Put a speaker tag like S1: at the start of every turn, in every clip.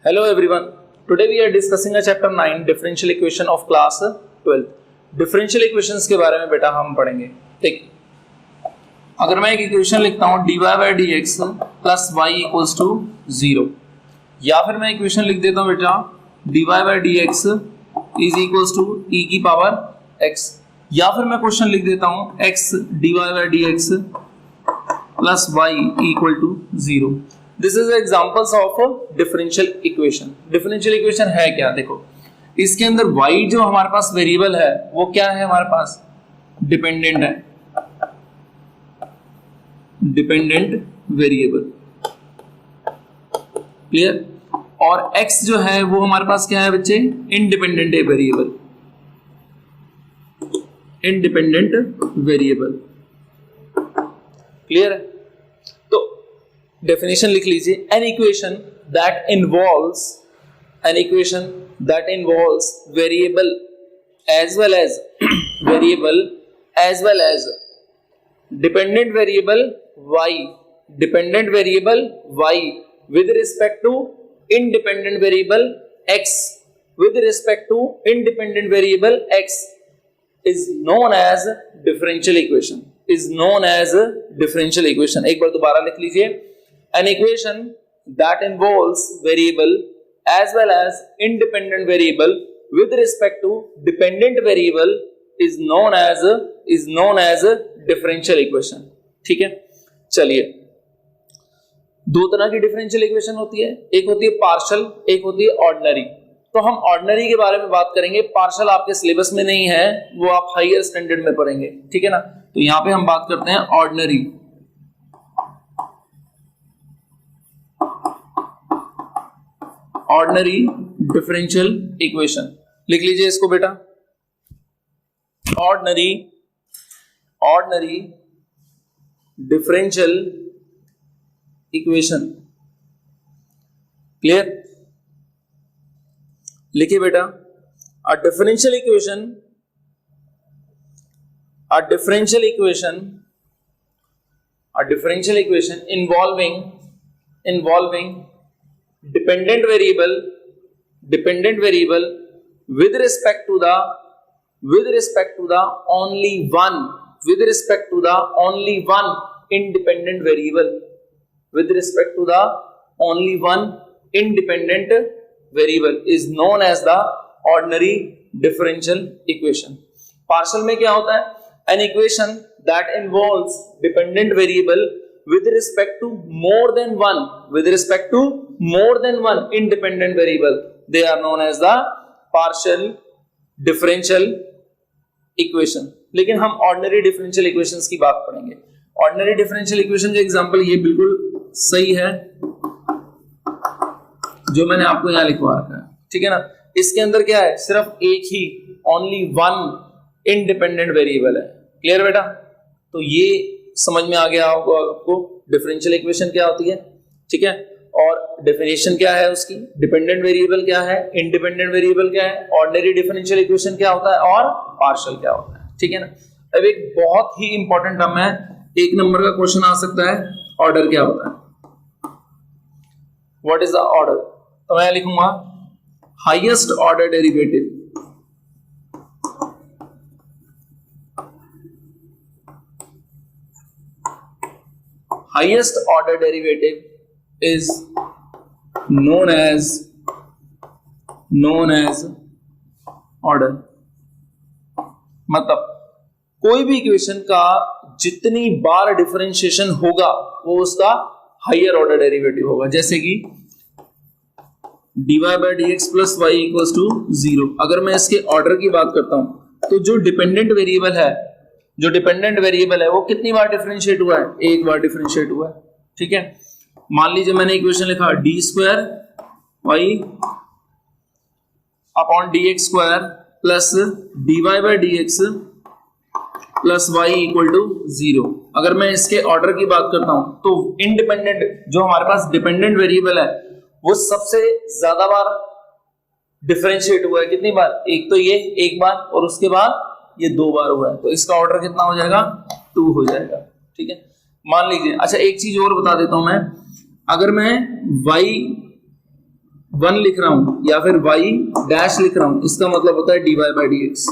S1: Hello everyone. Today we are discussing a chapter 9 differential equation of class 12. Differential equations के बारे में बेटा हम पढ़ेंगे. ठीक, अगर मैं एक इक्वेशन लिखता हूँ dy by dx plus y equals to 0, या फिर मैं इक्वेशन लिख देता हूँ बेटा dy by dx is equals to e की पावर x, या फिर मैं क्वेश्चन लिख देता हूँ x dy by dx plus y equal to 0. This is examples of differential equation. Differential equation है क्या? देखो, इसके अंदर y जो हमारे पास वेरिएबल है वो क्या है? हमारे पास डिपेंडेंट है, डिपेंडेंट वेरिएबल. क्लियर? और x जो है वो हमारे पास क्या है बच्चे? Independent variable, independent variable. Clear है? तो डेफिनेशन लिख लीजिए. An equation that involves variable as well as dependent variable y with respect to independent variable x is known as differential equation. एक बार दोबारा लिख लीजिए. An equation that involves variable as well as independent variable with respect to dependent variable is known as differential equation. ठीक है, चलिए. दो तरह की डिफरेंशियल इक्वेशन होती है, एक होती है पार्शियल, एक होती है ऑर्डिनरी. तो हम ऑर्डिनरी के बारे में बात करेंगे. पार्शियल आपके सिलेबस में नहीं है, वो आप हायर स्टैंडर्ड में पढ़ेंगे. ठीक है ना? तो यहां पे हम बात करते हैं ऑर्डिनरी. ऑर्डिनरी डिफरेंशियल इक्वेशन लिख लीजिए इसको बेटा. Ordinary differential equation. क्लियर? लिखिए बेटा. A differential equation involving dependent variable with respect to the only one independent variable is known as the ordinary differential equation. Partial में क्या होता है? an equation that involves dependent variable with respect to more than one independent variable, they are known as the partial differential equation. लेकिन हम ordinary differential equations की बात पढ़ेंगे. ordinary differential equation का एग्जांपल ये बिल्कुल सही है जो मैंने आपको यहाँ लिखवा रखा है. ठीक है ना? इसके अंदर क्या है? सिर्फ एक ही only one independent variable है. क्लियर बेटा? तो ये समझ में आ गया होगा आपको डिफरेंशियल इक्वेशन क्या होती है. ठीक है? और डेफिनेशन क्या है उसकी, डिपेंडेंट वेरिएबल क्या है, इंडिपेंडेंट वेरिएबल क्या है, ऑर्डिनरी डिफरेंशियल इक्वेशन क्या होता है और पार्शियल क्या होता है. ठीक है ना? अब एक बहुत ही इंपॉर्टेंट टर्म है, एक नंबर का क्वेश्चन आ सकता है, ऑर्डर क्या होता है? What is the order? तो मैं लिखूंगा highest order derivative. Highest order derivative is known as order. मतलब कोई भी इक्वेशन का जितनी बार डिफरेंशिएशन होगा वो उसका हायर ऑर्डर डेरिवेटिव होगा. जैसे कि dy by dx plus y equals to 0. अगर मैं इसके ऑर्डर की बात करता हूं तो जो डिपेंडेंट वेरिएबल है वो कितनी बार डिफरेंशिएट हुआ है? एक बार डिफरेंशिएट हुआ है. ठीक है? मान लीजिए मैंने इक्वेशन लिखा d square y upon dx square plus dy by dx plus y equal to 0. अगर मैं इसके ऑर्डर की बात करता हूं तो इंडिपेंडेंट जो हमारे पास डिपेंडेंट वेरिएबल है वो सबसे ज्यादा बार डिफरेंशिएट हुआ है. कितनी बार? एक तो ये एक बार और उसके बाद ये दो बार हुआ है. तो इसका ऑर्डर कितना हो जाएगा? 2 हो जाएगा. ठीक है? मान लीजिए. अच्छा, एक चीज और बता देता हूं मैं. अगर मैं y 1 लिख रहा हूं या फिर y डैश लिख रहा हूं, इसका मतलब होता है dy बाई डी एक्स।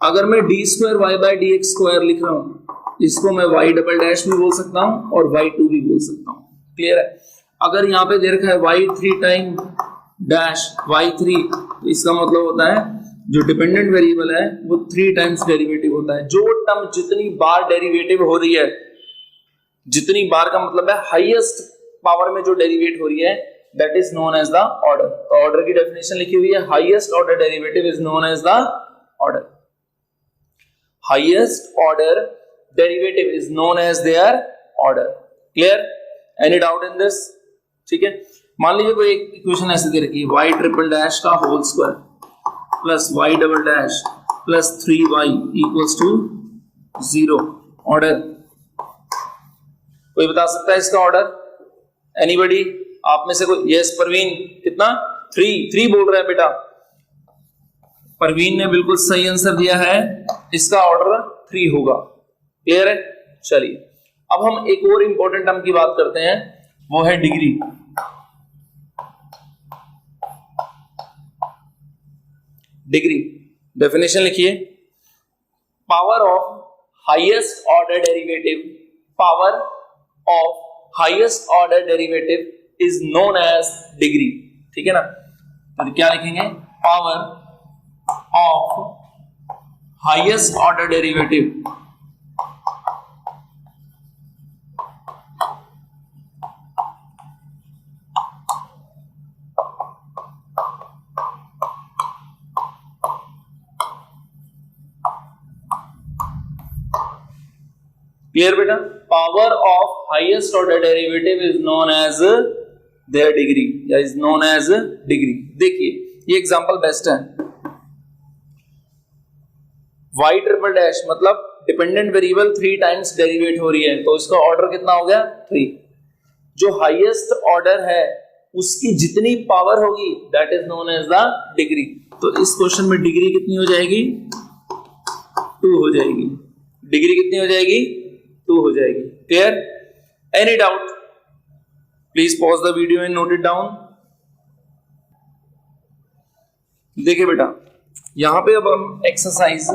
S1: अगर मैं d square y by d x square लिख रहा हूं, इसको मैं y डबल डैश भी बोल सकता हूं और y2 भी बोल सकता हूं। क्लियर है? अगर यहाँ पे दे रखा है y3 टाइम डैश y3, तो इसका मतलब होता है जो डिपेंडेंट वेरिएबल है वो 3 टाइम्स डेरिवेटिव होता है। जो टर्म जितनी बार डेरिवेटिव हो रही है, जितनी बार का मतलब है हाईएस्ट पावर में जो डेरिवेट हो रही है, that is known as the order. तो ऑर्डर की डेफिनेशन लिखी हुई है, highest order derivative is known as the order. Highest order derivative is known as their order. Clear? Any doubt in this? ठीक है, मान लीजिए कोई एक इक्वेशन ऐसे दे रखी है, y ट्रिपल डैश का whole square plus y double dash plus 3y equals to 0। Order कोई बता सकता है इसका ऑर्डर? एनीबॉडी? आप में से कोई? यस परवीन, कितना? 3 बोल रहा है बेटा। परवीन ने बिल्कुल सही आंसर दिया है, इसका ऑर्डर 3 होगा। क्लियर है? चलिए अब हम एक और इंपॉर्टेंट टर्म की बात करते हैं, वो है डिग्री। डिग्री डेफिनेशन लिखिए, power of highest order derivative, power of highest order derivative is known as degree. ठीक है ना? तो क्या लिखेंगे? Power of highest order derivative clear बेटा? Power of highest order derivative is known as their degree या is known as degree. देखिए ये एग्जांपल बेस्ट है, y ट्रिपल डैश मतलब डिपेंडेंट वेरिएबल 3 टाइम्स डेरिवेट हो रही है, तो इसका ऑर्डर कितना हो गया? 3। जो हाईएस्ट ऑर्डर है उसकी जितनी पावर होगी that is known as the degree. तो इस क्वेश्चन में डिग्री कितनी हो जाएगी? 2 हो जाएगी। डिग्री कितनी हो जाएगी? 2 हो जाएगी। Clear? Any doubt? Please pause the video and note it down. देखिए बेटा, यहां पे अब हम एक्सरसाइज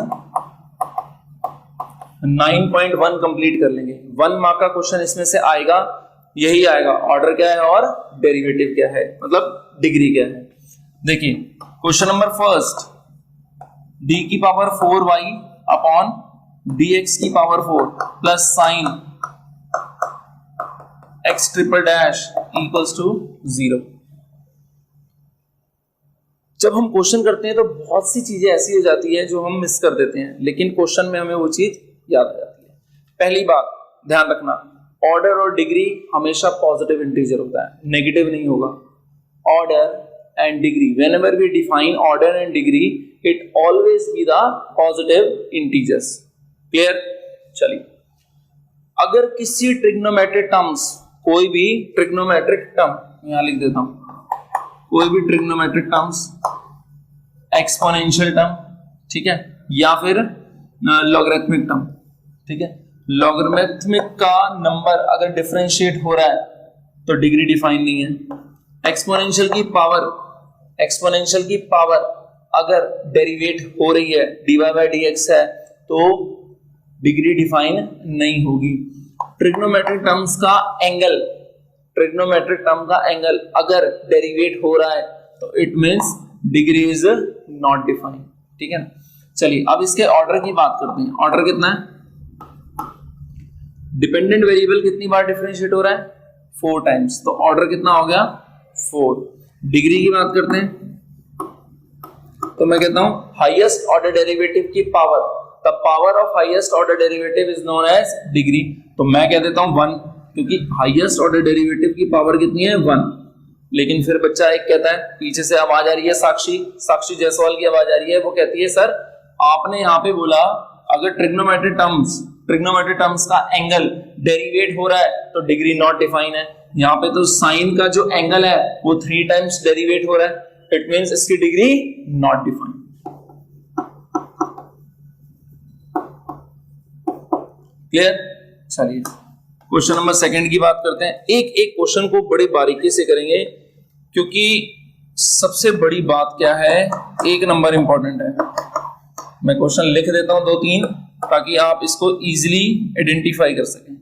S1: 9.1 कंप्लीट कर लेंगे। 1 मार्क का क्वेश्चन इसमें से आएगा, यही आएगा, ऑर्डर क्या है और डेरिवेटिव क्या है, मतलब डिग्री क्या है। देखिए क्वेश्चन नंबर फर्स्ट, d की पावर 4y अपॉन dx की power 4 plus sine x triple dash equals to 0। जब हम क्वेश्चन करते हैं तो बहुत सी चीजें ऐसी हो जाती है जो हम मिस कर देते हैं, लेकिन क्वेश्चन में हमें वो चीज याद आ जाती है। पहली बात ध्यान रखना, ऑर्डर और डिग्री हमेशा पॉजिटिव इंटीजर होता है, नेगेटिव नहीं होगा। Order and degree, whenever we define order and degree, it always be the positive integers. Clear? चलिए, अगर किसी ट्रिग्नोमेट्रिक टर्म्स, कोई भी ट्रिग्नोमेट्रिक टर्म, यहां लिख देता हूं, कोई भी ट्रिग्नोमेट्रिक टर्म्स, एक्सपोनेंशियल टर्म, ठीक है, या फिर लॉगरिथमिक टर्म, ठीक है, लॉगरिथमिक का नंबर अगर डिफरेंशिएट हो रहा है तो डिग्री डिफाइन नहीं है। एक्सपोनेंशियल की पावर अगर डेरिवेट हो रही है, dy बाई dx है, तो डिग्री डिफाइन नहीं होगी। ट्रिग्नोमेट्रिक टर्म्स का एंगल, ट्रिग्नोमेट्रिक टर्म का एंगल अगर डेरिवेट हो रहा है तो it means degree is not defined. ठीक है ना? चलिए अब इसके ऑर्डर की बात करते हैं। ऑर्डर कितना है? डिपेंडेंट वेरिएबल कितनी बार डिफरेंशिएट हो रहा है? 4 टाइम्स, तो ऑर्डर कितना हो गया? 4। डिग्री की बात करते हैं तो मैं कहता हूं हाईएस्ट ऑर्डर डेरिवेटिव की power, the power of highest order derivative is known as degree. तो मैं कह देता हूं 1, क्योंकि हाईएस्ट ऑर्डर डेरिवेटिव की पावर कितनी है? 1। लेकिन फिर बच्चा एक कहता है, पीछे से आवाज आ रही है, साक्षी जायसवाल की आवाज आ रही है, वो कहती है सर आपने यहाँ पे बोला अगर ट्रिग्नोमेट्रिक टर्म्स का एंगल डेरिवेट हो रहा है तो डिग्री नॉट डिफाइन है। यहाँ पे तो साइन का जो एंगल है वो 3 टाइम्स डेरिवेट हो रहा है, इट मींस इसकी डिग्री नॉट डिफाइन। क्लियर? चलिए क्वेश्चन नंबर 2 की बात करते हैं। एक एक क्वेश्चन को बड़े बारीकी से करेंगे क्योंकि सबसे बड़ी बात क्या है, एक नंबर इंपॉर्टेंट है। मैं क्वेश्चन लिख देता हूं 2-3 ताकि आप इसको इजीली आइडेंटिफाई कर सकें।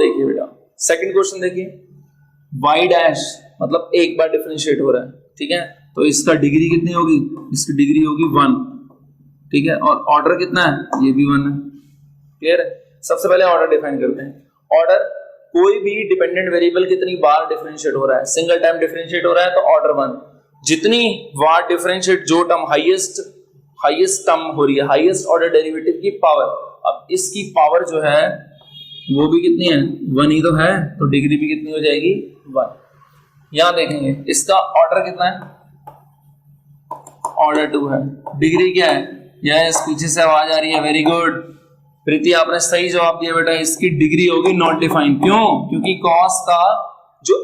S1: देखिए बेटा सेकंड क्वेश्चन देखिए, y डैश मतलब एक बार डिफरेंशिएट हो रहा है, ठीक है, तो इसका डिग्री कितनी होगी, इसकी डिग्री होगी 1, ठीक है, और ऑर्डर कितना है, ये भी 1 है। क्लियर है। सबसे पहले ऑर्डर डिफाइन करते हैं। ऑर्डर, कोई भी डिपेंडेंट वेरिएबल कितनी बार डिफरेंशिएट हो रहा है, सिंगल टाइम डिफरेंशिएट हो रहा है तो ऑर्डर 1। जितनी बार डिफरेंशिएट, जो टर्म हाईएस्ट टर्म हो रही है, हाईएस्ट ऑर्डर डेरिवेटिव की पावर, अब इसकी पावर जो है वो भी कितनी है, 1 ही तो है, तो डिग्री भी कितनी हो जाएगी 1। यहां देखेंगे इसका ऑर्डर कितना है, ऑर्डर 2 है। डिग्री क्या है, यस पीछे से आवाज आ रही है, वेरी गुड प्रीति, आपने सही जवाब दिया बेटा, इसकी डिग्री होगी नॉट डिफाइंड। क्यों, क्योंकि कॉस का जो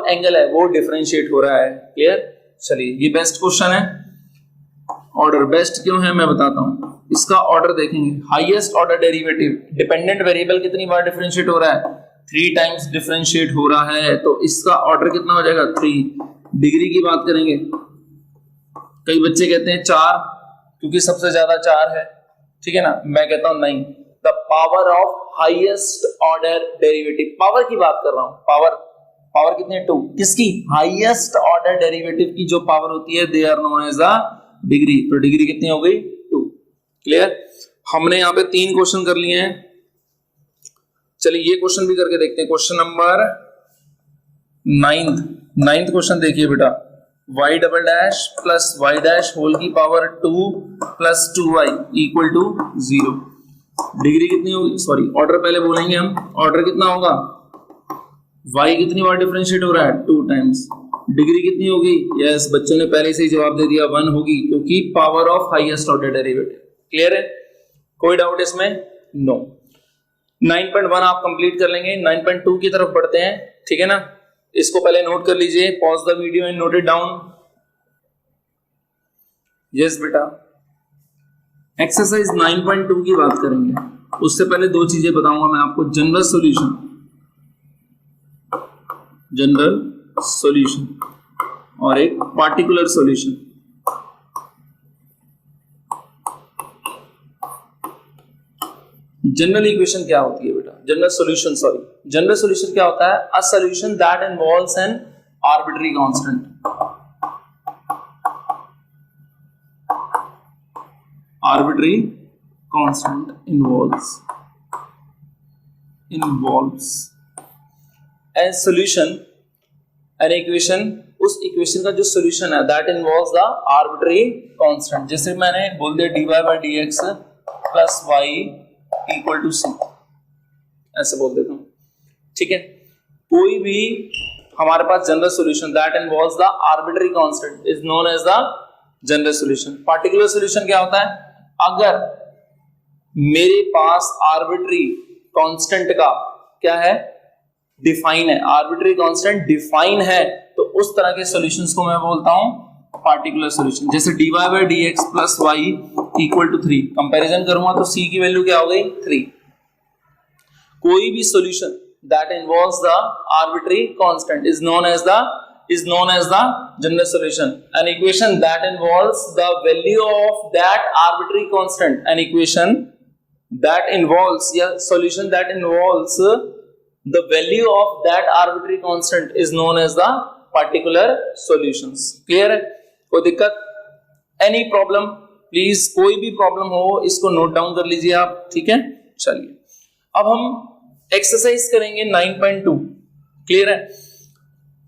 S1: एंगल है वो डिफरेंशिएट हो रहा है। क्लियर। चलिए ये बेस्ट क्वेश्चन है। ऑर्डर बेस्ट क्यों है मैं बताता हूं। इसका ऑर्डर देखेंगे, highest order derivative, dependent variable कितनी बार डिफरेंशिएट हो रहा है, 3 टाइम्स डिफरेंशिएट हो रहा है, तो इसका ऑर्डर कितना हो जाएगा 3। डिग्री की बात करेंगे, कई बच्चे कहते हैं 4 क्योंकि सबसे ज्यादा 4 है, ठीक है ना, मैं कहता हूं नहीं, the power of highest order derivative, power की बात कर रहा हूं, पावर कितनी है 2, किसकी, हाईएस्ट ऑर्डर डेरिवेटिव की जो पावर होती है they are known as the degree, तो डिग्री कितनी हो गई 2। क्लियर। हमने यहाँ पे 3 क्वेश्चन कर लिए हैं, चलिए ये क्वेश्चन भी करके देखते हैं। क्वेश्चन नंबर 9th क्वेश्चन देखिए बेटा, y double dash plus y dash whole की power 2 plus 2y equal to 0। Degree कितनी होगी, सॉरी ऑर्डर पहले बोलेंगे हम, ऑर्डर कितना होगा, y कितनी बार डिफरेंशिएट हो रहा है 2 टाइम्स, डिग्री कितनी होगी, यस बच्चों ने पहले से ही जवाब दे दिया 1 होगी, क्योंकि power of highest order derivative. Clear है, कोई डाउट इसमें, नो। 9.1 आप कंप्लीट कर लेंगे, 9.2 की तरफ बढ़ते हैं, ठीक है ना, इसको पहले नोट कर लीजिए, pause the video and note it down. Yes बेटा, एक्सरसाइज 9.2 की बात करेंगे, उससे पहले 2 चीजें बताऊंगा मैं आपको, जनरल सॉल्यूशन और एक पार्टिकुलर सॉल्यूशन। जनरल इक्वेशन क्या होती है बेटा, जनरल सॉल्यूशन क्या होता है, a solution that involves an arbitrary constant, involves a solution, an equation, उस इक्वेशन का जो सॉल्यूशन है that involves the arbitrary constant, जैसे मैंने बोल दिया dy by dx plus y equal to c, ऐसे बोल देता हूं, ठीक है। कोई भी हमारे पास general solution that involves the arbitrary constant is known as the general solution. Particular solution क्या होता है, अगर मेरे पास आर्बिट्ररी कांस्टेंट का क्या है, डिफाइन है, आर्बिट्ररी कांस्टेंट डिफाइन है, तो उस तरह के सॉल्यूशंस को मैं बोलता हूं पार्टिकुलर सॉल्यूशन। जैसे dy by dx plus y equal to 3, comparison करूंगा तो c की वैल्यू क्या हो गई 3। कोई भी solution that involves the arbitrary constant is known as the general solution. An equation that involves the value of that arbitrary constant, an equation that involves या solution that involves the value of that arbitrary constant is known as the particular solutions। clear है, कोई दिक्कत, any problem, please कोई भी problem हो इसको note down कर लीजिए आप, ठीक है। चलिए अब हम एक्सरसाइज करेंगे 9.2। क्लियर है।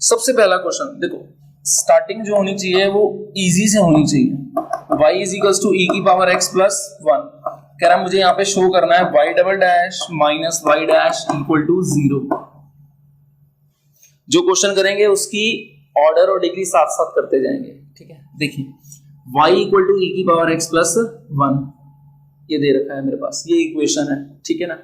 S1: सबसे पहला क्वेश्चन देखो, स्टार्टिंग जो होनी चाहिए वो इजी से होनी चाहिए। y is equals to e की पावर x प्लस 1, कह रहा मुझे यहाँ पे शो करना है y double dash minus y dash equal to 0। जो क्वेश्चन करेंगे उसकी ऑर्डर और डिग्री साथ साथ करते जाएंगे, ठीक है। देखिए y इक्वल टू e की पावर x प्लस 1 ये दे रखा है मेरे पास, ये इक्वेशन है, ठीक है ना।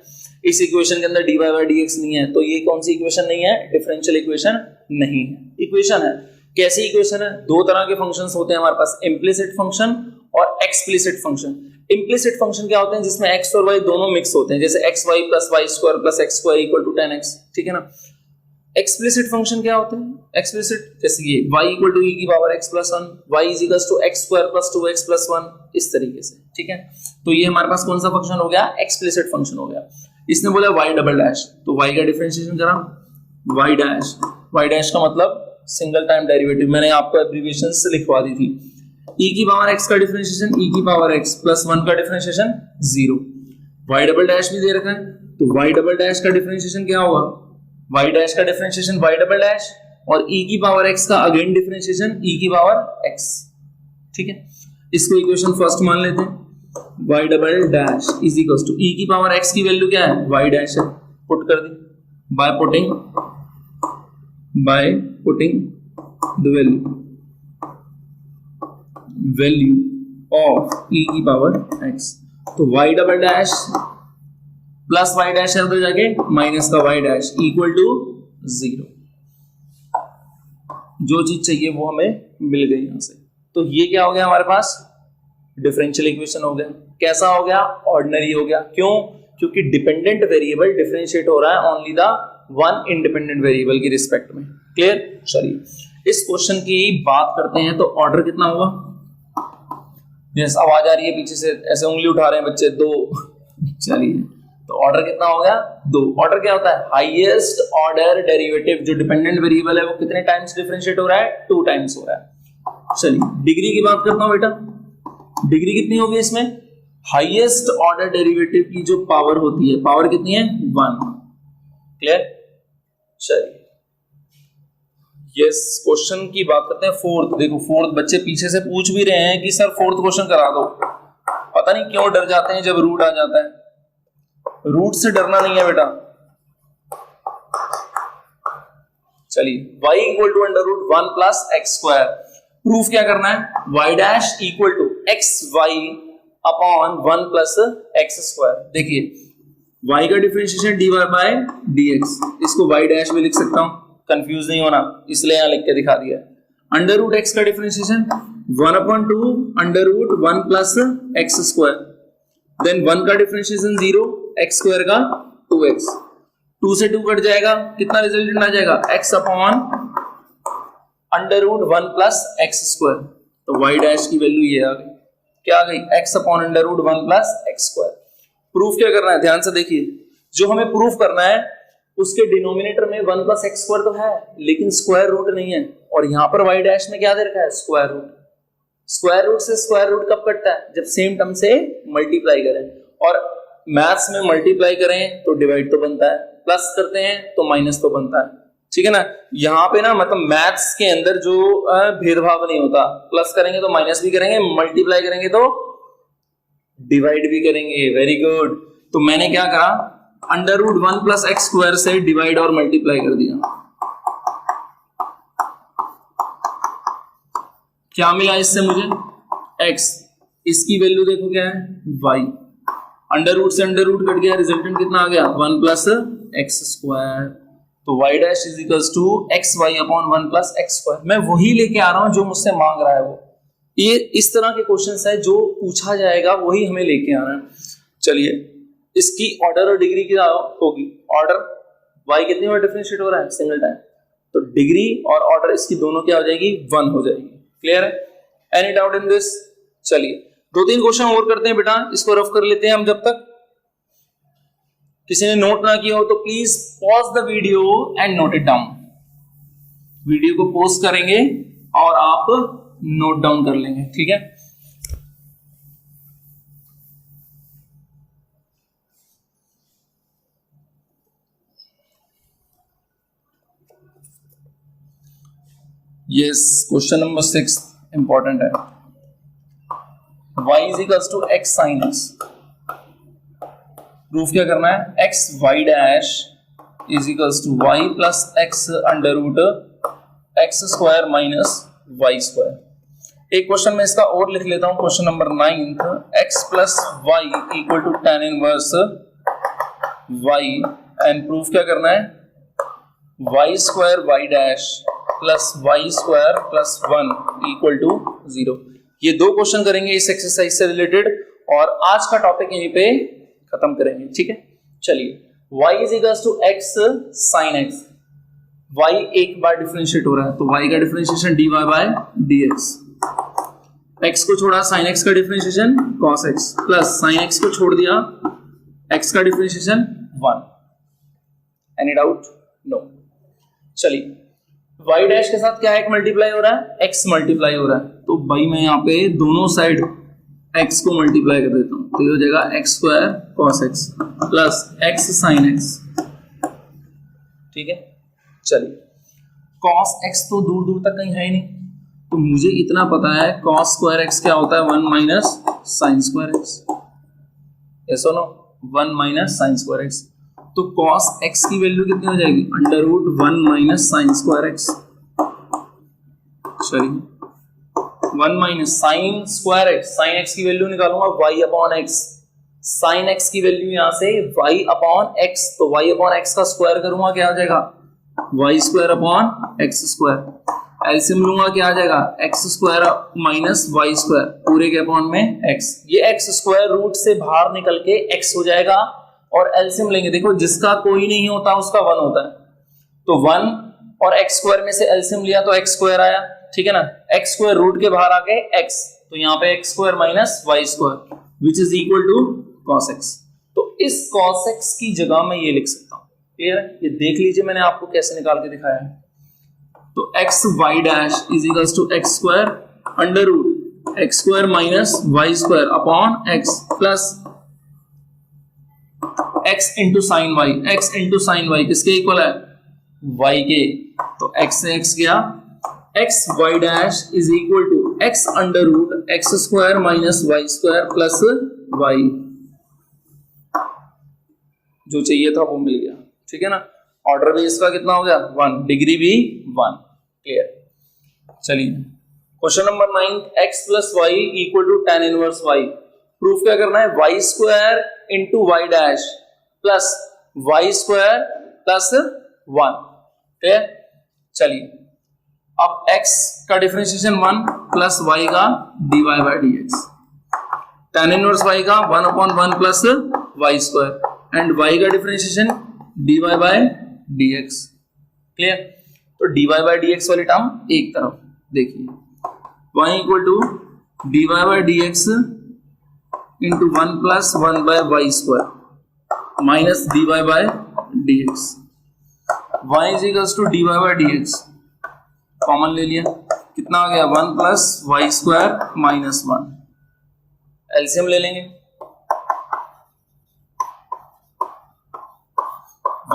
S1: इस इक्वेशन के अंदर dy बाय dx नहीं है, तो ये कौन सी इक्वेशन नहीं है, डिफरेंशियल इक्वेशन नहीं है, इक्वेशन है। कैसी इक्वेशन है, दो तरह के फंक्शंस होते हैं हमारे पास, इम्प्लिसिट फंक्शन और एक्सप्लिसिट फंक्शन। इम्प्लिसिट फंक्शन क्या होते हैं, जिसमें x और y दोनों मिक्स होते हैं, जैसे xy plus y square plus x square equal to 10x, ठीक है ना। एक्सप्लिसिट फंक्शन क्या होते हैं, एक्सप्लिसिट जैसे ये y इक्वल टू e की power x plus 1, y is equal to x square plus 2x plus 1, इस तरीके से, ठीक है। तो ये हमारे पास कौन सा फंक्शन हो गया, एक्सप्लिसिट फंक्शन हो गया। इसने बोला y डबल डैश, तो y का डिफरेंशिएशन करा y डैश का मतलब सिंगल टाइम डेरिवेटिव, मैंने आपको एब्रिविएशन से लिखवा दी थी। e की पावर x का डिफरेंशिएशन e की पावर x प्लस 1 का डिफरेंशिएशन 0, y डबल डैश भी दे रखा है, तो y डबल डैश का डिफरेंशिएशन क्या होगा, y डैश का डिफरेंशिएशन y डबल डैश और e की पावर x का अगेन डिफरेंशिएशन e की पावर x, ठीक है। इसको इक्वेशन फर्स्ट मान लेते हैं, y double dash is equal to e की पावर x की वैल्यू क्या है, y डैश है, पुट कर दी by putting the value of e की पावर x, तो y double dash plus y dash है उधर जाके माइनस का y डैश इक्वल टू 0। जो चीज चाहिए वो हमें मिल गई यहां से। तो ये क्या हो गया हमारे पास, डिफरेंशियल इक्वेशन हो गया। कैसा हो गया, ऑर्डिनरी हो गया। क्यों, क्योंकि डिपेंडेंट वेरिएबल डिफरेंशिएट हो रहा है only the one independent variable की रिस्पेक्ट में। क्लियर, चलिए इस क्वेश्चन की बात करते हैं। तो ऑर्डर कितना होगा, यस आवाज आ रही है पीछे से, ऐसे उंगली उठा रहे हैं बच्चे, 2 चलिए तो ऑर्डर कितना हो गया, 2। ऑर्डर क्या होता है, हाईएस्ट ऑर्डर डेरिवेटिव, जो डिपेंडेंट वेरिएबल है वो कितने टाइम्स डिफरेंशिएट हो रहा है, 2 टाइम्स हो रहा है। चलिए डिग्री की बात करता हूं बेटा, डिग्री कितनी होगी इसमें, हाईएस्ट ऑर्डर डेरिवेटिव की जो पावर होती है, पावर कितनी है, 1। क्लियर, चलिए यस क्वेश्चन की बात करते हैं फोर्थ। देखो फोर्थ बच्चे पीछे से पूछ भी रहे हैं कि सर फोर्थ क्वेश्चन करा दो, पता नहीं क्यों डर जाते हैं जब रूट आ जाता है। रूट से डरना नहीं है बेटा। चलिए y equal to under root 1 plus x square, proof क्या करना है, y dash equal to x y upon 1 plus x square. देखिए y का डिफरेंशिएशन dy बाय dx, इसको y डैश भी लिख सकता हूं, कंफ्यूज नहीं होना इसलिए यहां लिख के दिखा दिया। अंडर रूट x का differentiation 1/2 under root 1 plus x square, then 1 का डिफरेंशिएशन 0, एक्स स्क्वायर का 2x, 2 से 2 कट जाएगा, कितना रिजल्टेंट आ जाएगा, x upon under root 1 plus x square. तो y डैश की वैल्यू ये आ गई, क्या आ गई, x upon under root 1 plus x square. Proof क्या करना है, ध्यान से देखिए, जो हमें प्रूफ करना है उसके डिनोमिनेटर में 1 प्लस एक्स स्क्वायर तो है लेकिन स्क्वायर रूट नहीं है, और यहां पर y डैश में क्या दे रखा है, स्क्वायर रूट। स्क्वायर रूट से स्क्वायर रूट कब कटता है, जब सेम टर्म से मल्टीप्लाई करें, और मैथ्स में मल्टीप्लाई करें तो डिवाइड तो बनता है, प्लस करते हैं तो माइनस तो बनता है, ठीक है ना। यहाँ पे ना मतलब मैथ्स के अंदर जो भेदभाव नहीं होता, प्लस करेंगे तो माइनस भी करेंगे, मल्टीप्लाई करेंगे तो डिवाइड भी करेंगे। Very good. तो मैंने क्या करा, under root 1 plus x square से डिवाइड और मल्टीप्लाई कर दिया। क्या मिला इससे मुझे, x, इसकी वैल्यू देखो क्या है, y, अंडर रूट से अंडर रूट कट गया, रिजल्टेंट कितना आ गया, 1 प्लस एक्स स्क्वायर। तो y dash is equals to x y upon 1 plus x square. मैं वही लेके आ रहा हूं जो मुझसे मांग रहा है वो, ये इस तरह के क्वेश्चंस है जो पूछा जाएगा वही हमें लेके आना है। चलिए इसकी ऑर्डर और डिग्री क्या होगी, ऑर्डर y कितनी बार डिफरेंशिएट हो रहा है, सिंगल टाइम, तो डिग्री और ऑर्डर इसकी दोनों क्या हो जाएगी, 1 हो जाएगी। क्लियर है, एनी डाउट इन दिस। चलिए 2-3 क्वेश्चन और करते हैं बेटा, इसको रफ कर लेते हैं हम। जब तक किसी ने नोट ना किया हो तो please pause the video and note it down. Video को पॉज करेंगे और आप नोट डाउन कर लेंगे, ठीक है। यस क्वेश्चन नंबर 6 इंपॉर्टेंट है, y is equals to x sine x। Proof क्या करना है, x y dash is equals to y plus x under root x square minus y square. एक क्वेश्चन में इसका और लिख लेता हूं, question number 9, x plus y equal to tan inverse y and proof क्या करना है, y square y dash plus y square plus 1 equal to 0। ये दो क्वेश्चन करेंगे इस एक्सरसाइज से रिलेटेड और आज का टॉपिक यहीं पे खत्म करेंगे, ठीक है। चलिए y is equals to x sin x, y एक बार डिफरेंशिएट हो रहा है तो y का differentiation dy by dx, x को छोड़ा sin x का differentiation cos x plus sin x को छोड़ दिया x का डिफरेंशिएशन 1। Any doubt? नो। चलिए y डैश के साथ क्या एक मल्टीप्लाई हो रहा है, x मल्टीप्लाई हो रहा है, तो भाई मैं यहाँ पे दोनों साइड x को मल्टीप्लाई कर देता हूं तो ये हो जाएगा x square cos x plus x sin x, ठीक है। चलिए cos x तो दूर दूर तक कहीं है ही नहीं, तो मुझे इतना पता है cos स्क्वायर x क्या होता है 1 minus sin square x, yes और no, 1 minus sin square x। तो cos x की वैल्यू कितनी हो जाएगी, under root 1 minus sin square x, चलिए 1 minus sine square x, sine x की वैल्यू निकालूंगा y upon x, sine x की वैल्यू यहां से y अपॉन x, तो y अपॉन x का स्क्वायर करूंगा क्या आ जाएगा, y square upon x square, LCM लूंगा क्या आ जाएगा, x square minus y square पूरे के अपॉन में x, ये x स्क्वायर रूट से बाहर निकल के x हो जाएगा और एलसीएम लेंगे, देखो जिसका कोई नहीं होता उसका 1 होता है, तो 1 और x स्क्वायर में से एलसीएम लिया तो x स्क्वायर आया, ठीक है ना, x स्क्वायर रूट के बाहर आके x, तो यहाँ पे x square minus y square which is equal to cos x। तो इस cos x की जगह मैं ये लिख सकता हूं, क्लियर है, ये देख लीजिए मैंने आपको कैसे निकाल के दिखाया है। तो x वाई dash is equals to x square under root x square minus y square upon x plus x into sine y, x into sine y किसके इक्वल है, y के, तो x से x गया, x y dash is equal to x under root x square minus y square plus y, जो चाहिए था वो मिल गया, ठीक है ना। ऑर्डर भी इसका कितना हो गया 1, डिग्री भी 1, क्लियर। चलिए question number 9, x plus y equal to tan inverse y, proof क्या करना है, y square into y dash plus y square plus 1, ठीक है। चलिए अब x का डिफरेंशिएशन 1 प्लस y का dy by dx, tan inverse y का 1 upon 1 plus y square and y का differentiation dy by dx, clear. तो dy बाय dx वाली टर्म एक तरफ देखिए, y equal to dy by dx into 1 plus 1 by y square minus dy by dx, y is equals to dy by dx, common ले लिया, कितना आ गया 1 plus y square minus 1, LCM ले लेंगे,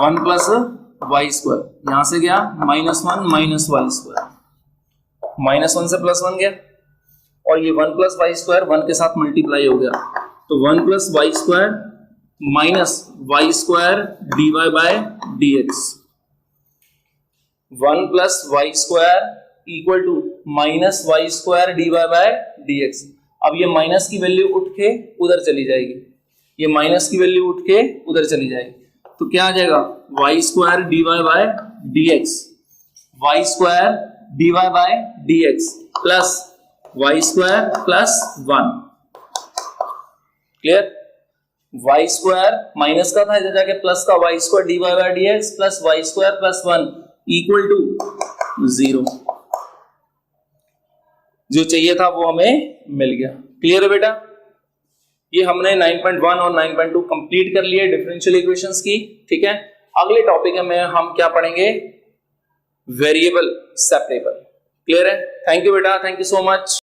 S1: 1 प्लस वाई स्क्वायर यहां से गया minus 1 minus y square, minus 1 से प्लस 1 गया और ये 1 प्लस वाई स्क्वायर 1 के साथ मल्टीप्लाई हो गया, तो 1 plus y square minus y square dy by dx, 1 plus y square equal to minus y square dy by dx। अब ये माइनस की वैल्यू उठ के उधर चली जाएगी, ये माइनस की वैल्यू उठ के उधर चली जाएगी, तो क्या आ जाएगा y square dy by dx, y square dy by dx plus y square plus 1, clear. Y square minus का था, इधर जाके प्लस का y square dy by dx plus y square plus 1 equal to 0, जो चाहिए था वो हमें मिल गया, क्लियर है बेटा। ये हमने 9.1 और 9.2 कंप्लीट कर लिए डिफरेंशियल इक्वेशंस की, ठीक है। अगले टॉपिक में हम क्या पढ़ेंगे, वेरिएबल सेपरेबल, क्लियर है। थैंक यू बेटा, थैंक यू सो मच।